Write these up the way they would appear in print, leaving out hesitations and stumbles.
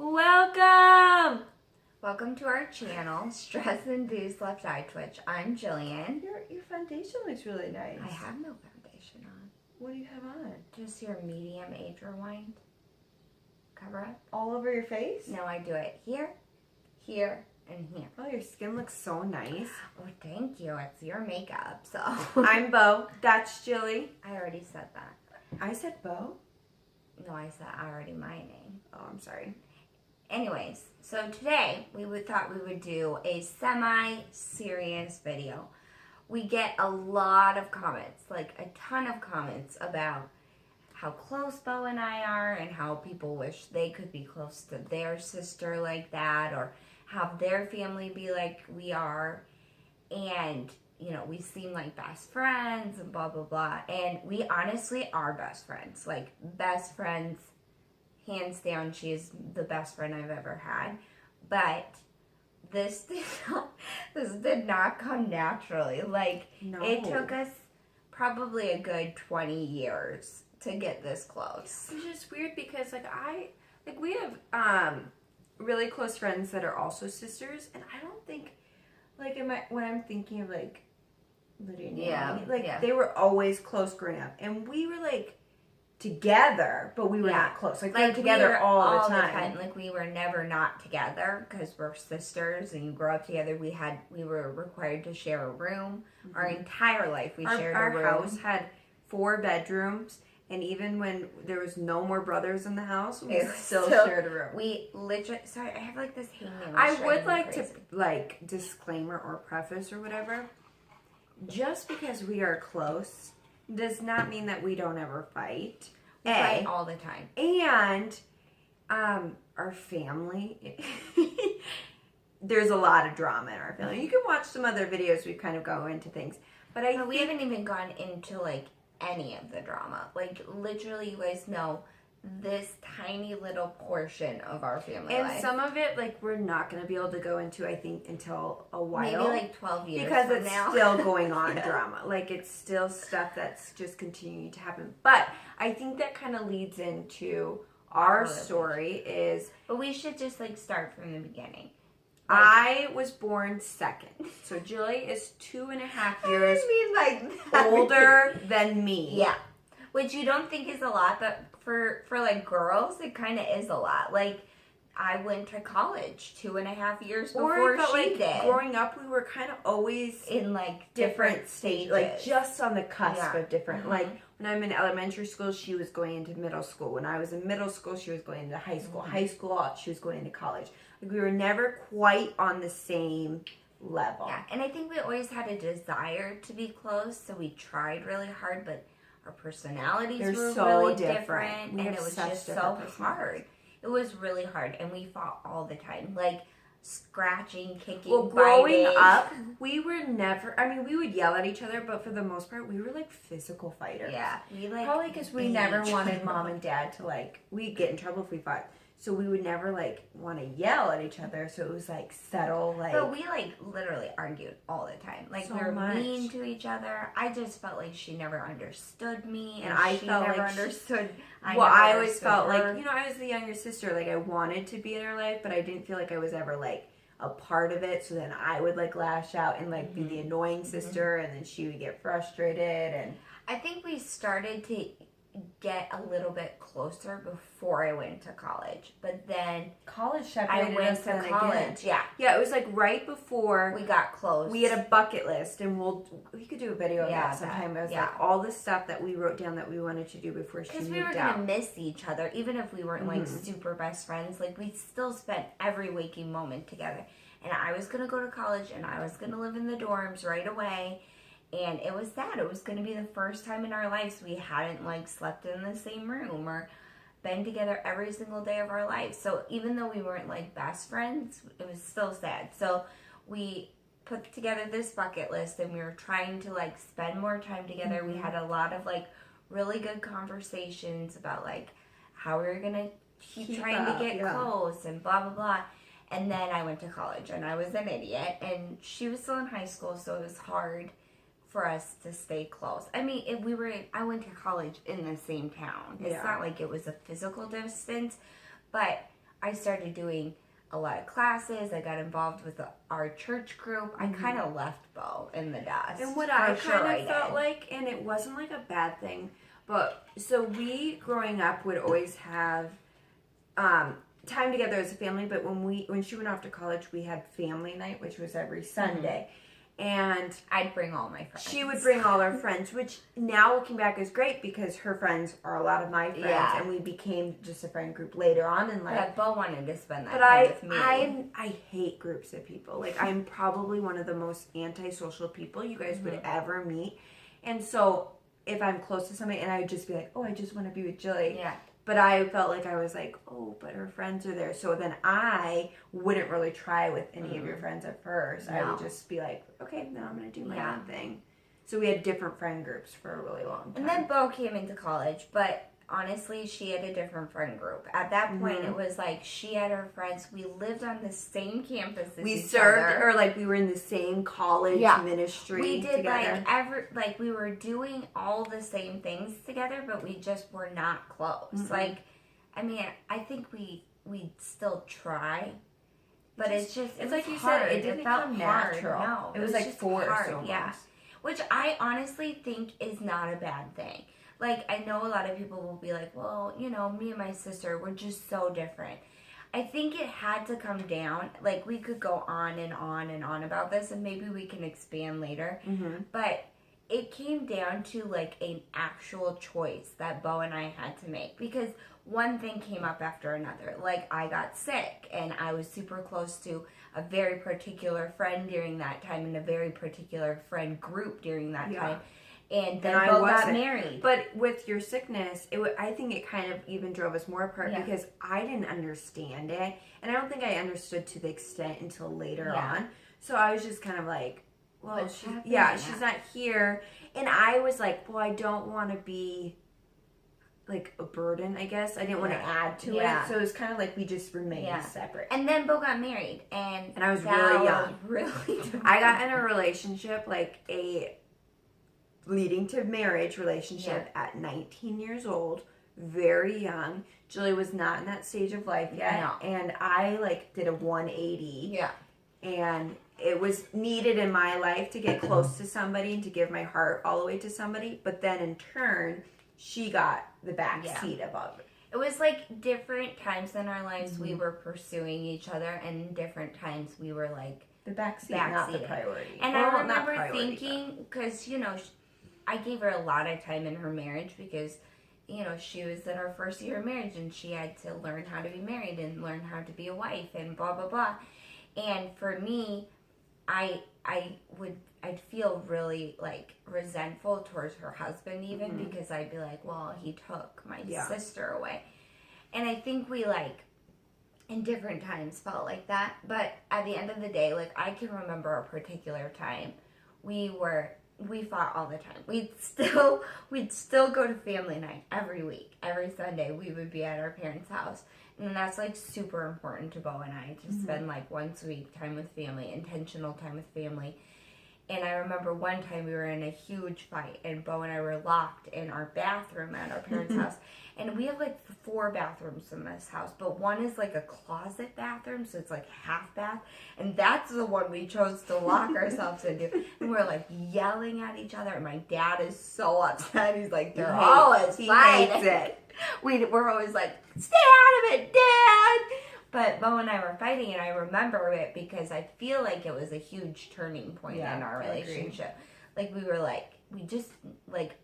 Welcome! Welcome to our channel, Stress Induced Left Eye Twitch. I'm Jillian. Your foundation looks really nice. I have no foundation on. What do you have on? Just your medium age rewind cover up. All over your face? No, I do it here, here, and here. Oh, your skin looks so nice. Oh, thank you. It's your makeup, so. I'm Bo. That's Jilly. I already said that. I said Bo? No, I said already my name. Oh, I'm sorry. Anyways, so today we thought we would do a semi-serious video. We get a lot of comments, like a ton of comments about how close Bo and I are and how people wish they could be close to their sister like that or have their family be like we are. And, you know, we seem like best friends and blah, blah, blah. And we honestly are best friends, like best friends. Hands down, she is the best friend I've ever had. But this did not come naturally. Like, No. It took us probably a good 20 years to get this close. Which is weird because, we have really close friends that are also sisters. And I don't think, when I'm thinking of, Lydia and Naomi, they were always close growing up. And we were, together, but we were not close. We were together all the time. Like, we were never not together because we're sisters and you grow up together. We were required to share a room. Mm-hmm. Our entire life we shared a room. Our house had 4 bedrooms, and even when there was no more brothers in the house, we still shared a room. We literally, sorry, I have this hangnail. I would like to, disclaimer or preface or whatever, just because we are close does not mean that we don't ever fight. We fight all the time. And our family, there's a lot of drama in our family. You can watch some other videos, we kind of go into things. But we haven't even gone into, any of the drama. Literally, you guys know this tiny little portion of our family life. And some of it, we're not going to be able to go into, I think, until a while. Maybe 12 years because from it's now. Still going on drama. It's still stuff that's just continuing to happen. But I think that kind of leads into our story is... But we should just, start from the beginning. I was born second. So Julie is 2.5 years older than me. Yeah. Which you don't think is a lot, but for girls, it kind of is a lot. I went to college 2.5 years before she did. Growing up, we were kind of always in different stages, just on the cusp of different. Mm-hmm. When I'm in elementary school, she was going into middle school. When I was in middle school, she was going into high school. Mm-hmm. High school, she was going into college. We were never quite on the same level. Yeah, and I think we always had a desire to be close, so we tried really hard, but our personalities were so really different, and it was just so hard. It was really hard, and we fought all the time, scratching, kicking, biting. Growing up, we were never, we would yell at each other, but for the most part, we were physical fighters. Yeah. Probably because we never wanted mom and dad to we'd get in trouble if we fought. So we would never want to yell at each other. So it was settle. But we literally argued all the time. So we were mean to each other. I just felt like she never understood me, and I she felt never understood. I always felt I was the younger sister. I wanted to be in her life, but I didn't feel like I was ever a part of it. So then I would lash out and be the annoying sister, and then she would get frustrated. And I think we started to get a little bit closer before I went to college, but then college separated us to college. Again. Yeah, it was right before we got close. We had a bucket list, and we could do a video of that sometime. It was all the stuff that we wrote down that we wanted to do before she moved out. Because we were gonna miss each other, even if we weren't super best friends. We still spent every waking moment together. And I was gonna go to college, and I was gonna live in the dorms right away. And it was that. It was going to be the first time in our lives we hadn't, slept in the same room or been together every single day of our life. So even though we weren't, best friends, it was still sad. So we put together this bucket list, and we were trying to, spend more time together. Mm-hmm. We had a lot of, really good conversations about, how we were going to keep trying to get close and blah, blah, blah. And then I went to college, and I was an idiot. And she was still in high school, so it was hard for us to stay close. I went to college in the same town. It's not like it was a physical distance, but I I started doing a lot of classes. I got involved with our church group. I kind of left Bo in the dust. And what I kind of felt like, and it wasn't like a bad thing, but so we growing up would always have time together as a family. But when she went off to college, we had family night, which was every Sunday. And I'd bring all my friends. She would bring all her friends, which now looking back is great because her friends are a lot of my friends, and we became just a friend group later on in life. Yeah, Bo wanted to spend that time with me. I hate groups of people. Like, I'm probably one of the most antisocial people you guys would ever meet. And so if I'm close to somebody, and I would just be like, oh, I just want to be with Jilly. Yeah. But I felt like I was like, oh, but her friends are there. So then I wouldn't really try with any of your friends at first. No. I would just be like, okay, then I'm going to do my own thing. So we had different friend groups for a really long time. And then Bo came into college, but honestly, she had a different friend group. At that point, it was like she had her friends. We lived on the same campus as each other. Or like we were in the same college ministry. We did together. we were doing all the same things together, but we just were not close. Mm-hmm. Like, I mean, I think we still try, but it's like you hard. said, it didn't come natural. No, it was like forced almost. Yeah, which I honestly think is not a bad thing. Like, I know a lot of people will be like, well, you know, me and my sister, we're just so different. I think it had to come down. Like, we could go on and on and on about this, and maybe we can expand later. Mm-hmm. But it came down to, like, an actual choice that Bo and I had to make. Because one thing came up after another. Like, I got sick, and I was super close to a very particular friend during that time, and a very particular friend group during that time. And then Bo got married. But with your sickness, I think it kind of even drove us more apart because I didn't understand it. And I don't think I understood to the extent until later on. So I was just kind of like, well, she's not here. And I was like, well, I don't want to be like a burden, I guess. I didn't want to add to it. So it was kind of like we just remained separate. And then Bo got married. And I was really young. I got in a relationship, like leading to marriage relationship at 19 years old, very young. Julie was not in that stage of life yet. No. And I did a 180. Yeah. And it was needed in my life to get close to somebody and to give my heart all the way to somebody. But then in turn, she got the back seat above it. It was like different times in our lives we were pursuing each other, and different times we were like the back seat, not the priority. And I remember thinking, because, you know, I gave her a lot of time in her marriage because, you know, she was in her first year of marriage and she had to learn how to be married and learn how to be a wife and blah, blah, blah. And for me, I'd feel really resentful towards her husband even because I'd be like, well, he took my sister away. And I think we in different times felt like that. But at the end of the day, I can remember a particular time we fought all the time. We'd still go to family night every week. Every Sunday we would be at our parents' house. And that's super important to Bo and I to spend once a week time with family, intentional time with family. And I remember one time we were in a huge fight and Bo and I were locked in our bathroom at our parents' house. And we have 4 bathrooms in this house, but one is a closet bathroom, so it's half bath. And that's the one we chose to lock ourselves into. And we're yelling at each other. And my dad is so upset. He's like, they're always fighting. He hates it. We're always like, stay out of it, Dad. But Bo and I were fighting, and I remember it because I feel like it was a huge turning point in our relationship. We were we just,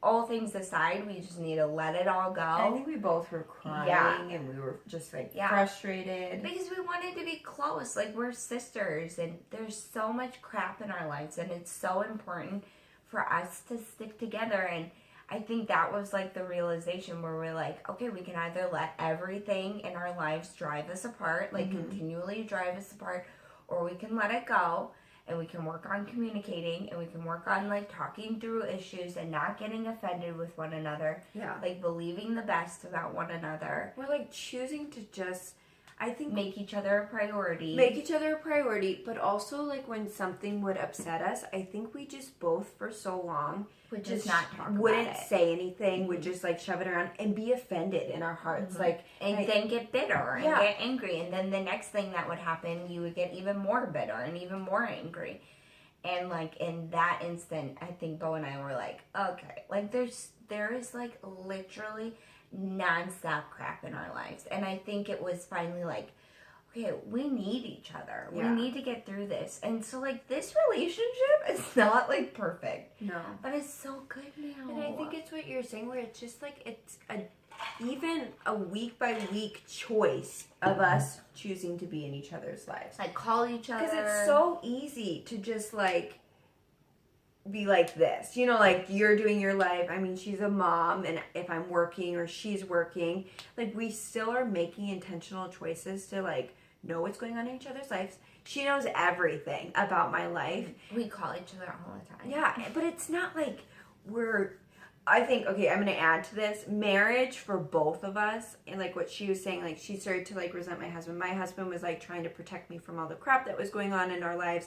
all things aside, we just need to let it all go. I think we both were crying, and we were just, frustrated. Because we wanted to be close. We're sisters, and there's so much crap in our lives, and it's so important for us to stick together. And I think that was, the realization where we're okay, we can either let everything in our lives drive us apart, continually drive us apart, or we can let it go. And we can work on communicating, and we can work on talking through issues and not getting offended with one another. Yeah. Believing the best about one another. We're choosing to just, I think make each other a priority. But also, like, when something would upset us, I think we just both, for so long, would just not talk about wouldn't it. say anything, would just, like, shove it around and be offended in our hearts. Like, and then get bitter and get angry. And then the next thing that would happen, you would get even more bitter and even more angry. And, like, in that instant, I think Bo and I were like, okay. Like, there is, like, literally nonstop crap in our lives. And I think it was finally like, okay, we need each other. We need to get through this. And so, like, this relationship is not, like, perfect. No. But it's so good now. And I think it's what you're saying, where it's just, like, it's even a week-by-week choice of us choosing to be in each other's lives. Like, call each other. Because it's so easy to just, like, be like this. You know, like, you're doing your life. I mean, she's a mom, and if I'm working or she's working, like, we still are making intentional choices to, like, know what's going on in each other's lives. She knows everything about my life. We call each other all the time. Yeah, but it's not like I think, okay, I'm going to add to this. Marriage for both of us, and, like, what she was saying, like, she started to, like, resent my husband. My husband was, like, trying to protect me from all the crap that was going on in our lives.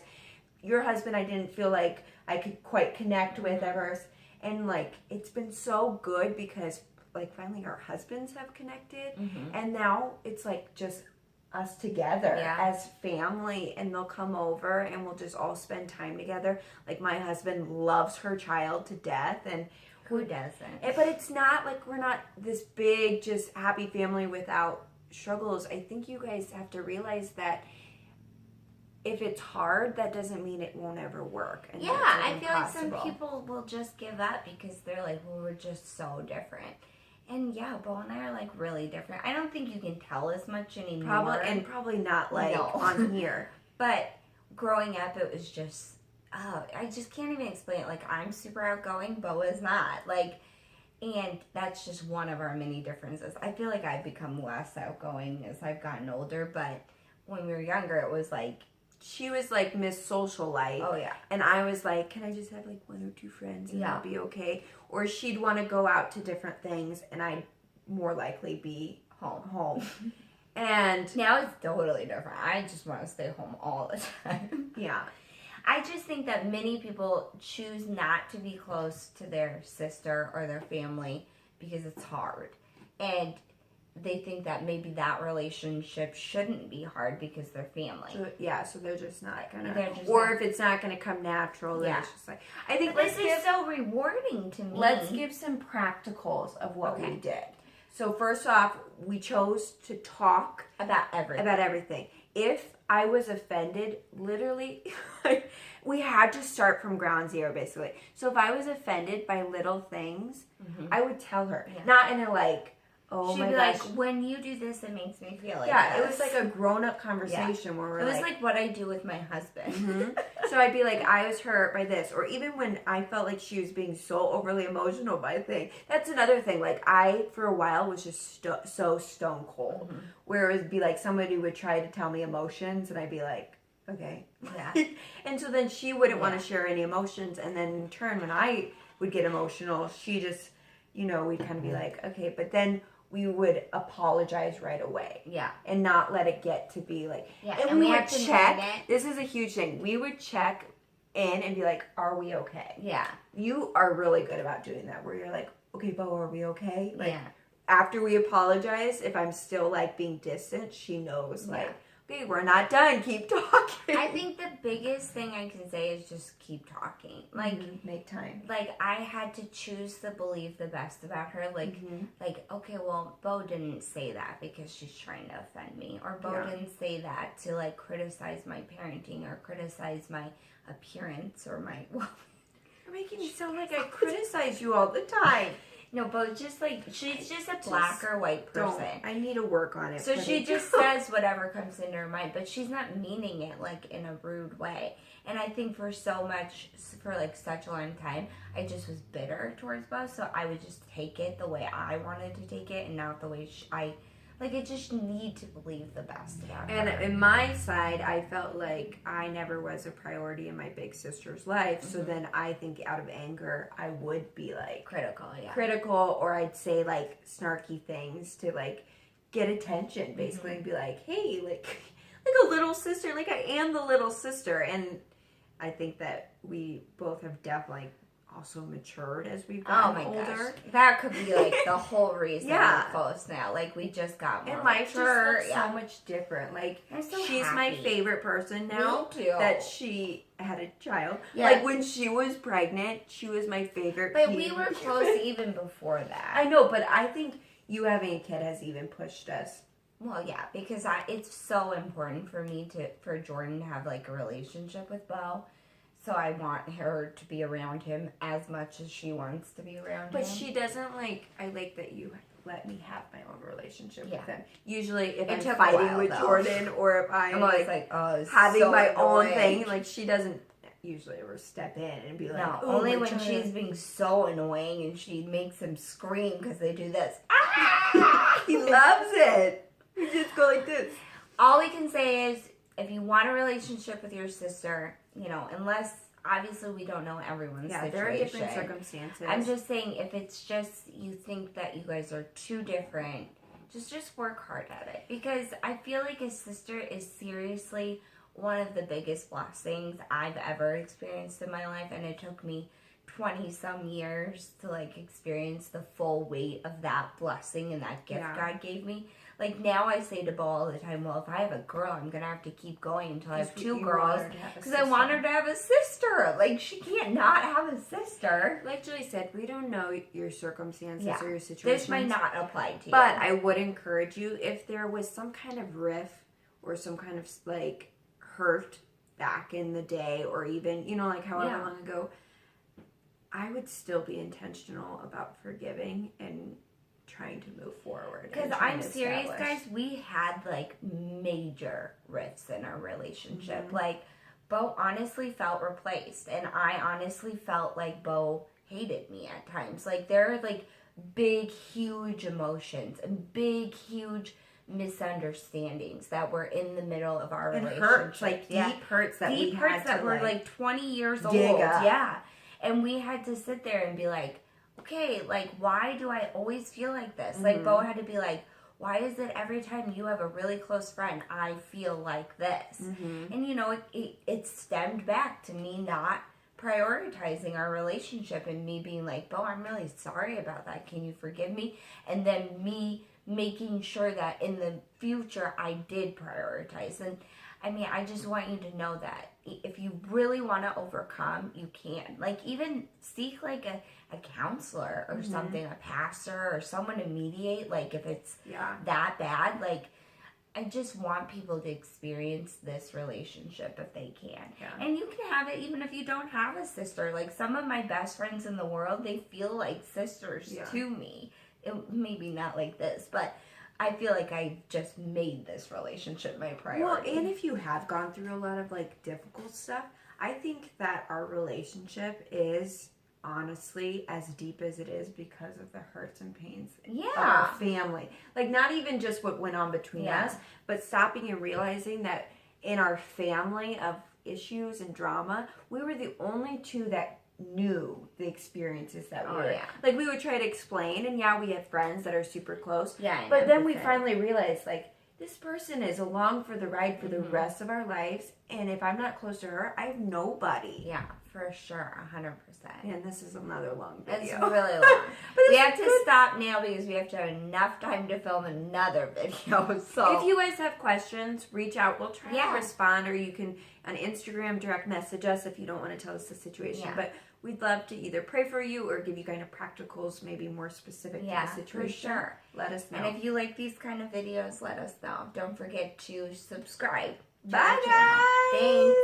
Your husband, I didn't feel like I could quite connect with ever. And, like, it's been so good because, like, finally our husbands have connected. And now it's, like, just us together as family, and they'll come over and we'll just all spend time together. Like, my husband loves her child to death, and who doesn't? But it's not like we're not this big, just happy family without struggles. I think you guys have to realize that if it's hard, that doesn't mean it won't ever work. And I feel like some people will just give up because they're like, well, we're just so different. And yeah, Bo and I are, like, really different. I don't think you can tell as much anymore. Probably not, like, on here. But growing up, it was just, I just can't even explain it. Like, I'm super outgoing, Bo is not. Like, and that's just one of our many differences. I feel like I've become less outgoing as I've gotten older, but when we were younger, it was like, she was, like, Miss Social Life. Oh, yeah. And I was like, can I just have, like, 1 or 2 friends and that'll be okay? Or she'd want to go out to different things, and I'd more likely be home. And now it's totally different. I just want to stay home all the time. Yeah. I just think that many people choose not to be close to their sister or their family because it's hard. And they think that maybe that relationship shouldn't be hard because they're family. So they're just not gonna. If it's not gonna come natural, then it's just like. I think this is so rewarding to me. Let's give some practicals of what we did. So first off, we chose to talk about everything. If I was offended, literally, we had to start from ground zero, basically. So if I was offended by little things, I would tell her, not in a like. Oh she'd my be gosh. Like, when you do this, it makes me feel like this. It was like a grown-up conversation where we're like... It was like what I do with my husband. So I'd be like, I was hurt by this. Or even when I felt like she was being so overly emotional by a thing. That's another thing. Like, I, for a while, was just so stone cold. Where it would be like somebody would try to tell me emotions, and I'd be like, okay. Yeah. And so then she wouldn't want to share any emotions. And then in turn, when I would get emotional, she just, we'd kind of be like, okay. But then... we would apologize right away. Yeah. And not let it get to be like... Yeah, and we would check... This is a huge thing. We would check in and be like, are we okay? Yeah. You are really good about doing that, where you're like, okay, Bo, are we okay? Like, yeah. After we apologize, if I'm still, like, being distant, she knows, like... okay, we're not done. Keep talking. I think the biggest thing I can say is just keep talking. Like, make time. Like, I had to choose to believe the best about her. Like, okay, well, Bo didn't say that because she's trying to offend me. Or Bo didn't say that to, like, criticize my parenting or criticize my appearance or my... You're making me sound like I criticize you all the time. No, but just like, she's just a black or white person. I need to work on it. So she just says whatever comes into her mind, but she's not meaning it like in a rude way. And I think for like such a long time, I just was bitter towards Bo, so I would just take it the way I wanted to take it and not the way I just need to believe the best about her. And in my side, I felt like I never was a priority in my big sister's life. So then I think out of anger, I would be like... critical, or I'd say like snarky things to like get attention, basically, and be like, hey, like a little sister. Like, I am the little sister. And I think that we both have definitely also matured as we've gotten older. Gosh. That could be like the whole reason we're close now. Like, we just got more and life mature. just looks so much different. Like, so she's happy. my favorite person now that she had a child. Yeah. Like, when she was pregnant, she was my favorite. But we were close even before that. I know, but I think you having a kid has even pushed us. Well, yeah, because it's so important for me for Jordan to have like a relationship with Bo. So I want her to be around him as much as she wants to be around him. But she doesn't like, I like that you let me have my own relationship with him. Usually if I'm fighting with Jordan or if I'm always like having so my annoying. own thing, like she doesn't usually ever step in and be like, no, only when she's being so annoying and she makes him scream because they do this. He loves it. You just go like this. All we can say is, if you want a relationship with your sister, you know, unless, obviously we don't know everyone's situation. There are different circumstances. I'm just saying, if it's just, you think that you guys are too different, just work hard at it. Because I feel like a sister is seriously one of the biggest blessings I've ever experienced in my life. And it took me 20-some years to, like, experience the full weight of that blessing and that gift God gave me. Like, now I say to Bo all the time, well, if I have a girl, I'm going to have to keep going until I have 2 girls. Because I want her to have a sister. Like, she can't not have a sister. Like Julie said, we don't know your circumstances or your situation. This might not apply to you. But I would encourage you, if there was some kind of riff or some kind of, like, hurt back in the day or even, you know, like however long ago, I would still be intentional about forgiving and trying to move forward. Because I'm serious, guys, we had like major rifts in our relationship. Like, Bo honestly felt replaced, and I honestly felt like Bo hated me at times. Like, there are like big, huge emotions and big, huge misunderstandings that were in the middle of our relationship. Hurts, like deep hurts that deep we hurts had that to, were like 20 years old. Up. Yeah. And we had to sit there and be like, okay, like, why do I always feel like this? Like, Bo had to be like, why is it every time you have a really close friend, I feel like this? And, you know, it stemmed back to me not prioritizing our relationship and me being like, Bo, I'm really sorry about that. Can you forgive me? And then me making sure that in the future I did prioritize. And I mean, I just want you to know that if you really want to overcome, you can. Like, even seek like a counselor or something, a pastor or someone to mediate. Like, if it's that bad, like, I just want people to experience this relationship if they can. And you can have it even if you don't have a sister. Like, some of my best friends in the world, they feel like sisters to me. Maybe not like this, but I feel like I just made this relationship my priority. Well, and if you have gone through a lot of like difficult stuff, I think that our relationship is honestly as deep as it is because of the hurts and pains of our family. Like, not even just what went on between us, but stopping and realizing that in our family of issues and drama, we were the only two that knew the experiences that we were like, we would try to explain, and we have friends that are super close, but then we finally realized, like, this person is along for the ride for the rest of our lives, and if I'm not close to her, I have nobody. For sure, 100%. And this is another long video. It's really long. But we have to stop now because we have to have enough time to film another video. So if you guys have questions, reach out. We'll try to respond, or you can on Instagram direct message us if you don't want to tell us the situation. But we'd love to either pray for you or give you kind of practicals, maybe more specific to the situation. For sure. Let us know. And if you like these kind of videos, let us know. Don't forget to subscribe. Bye, guys. Thanks.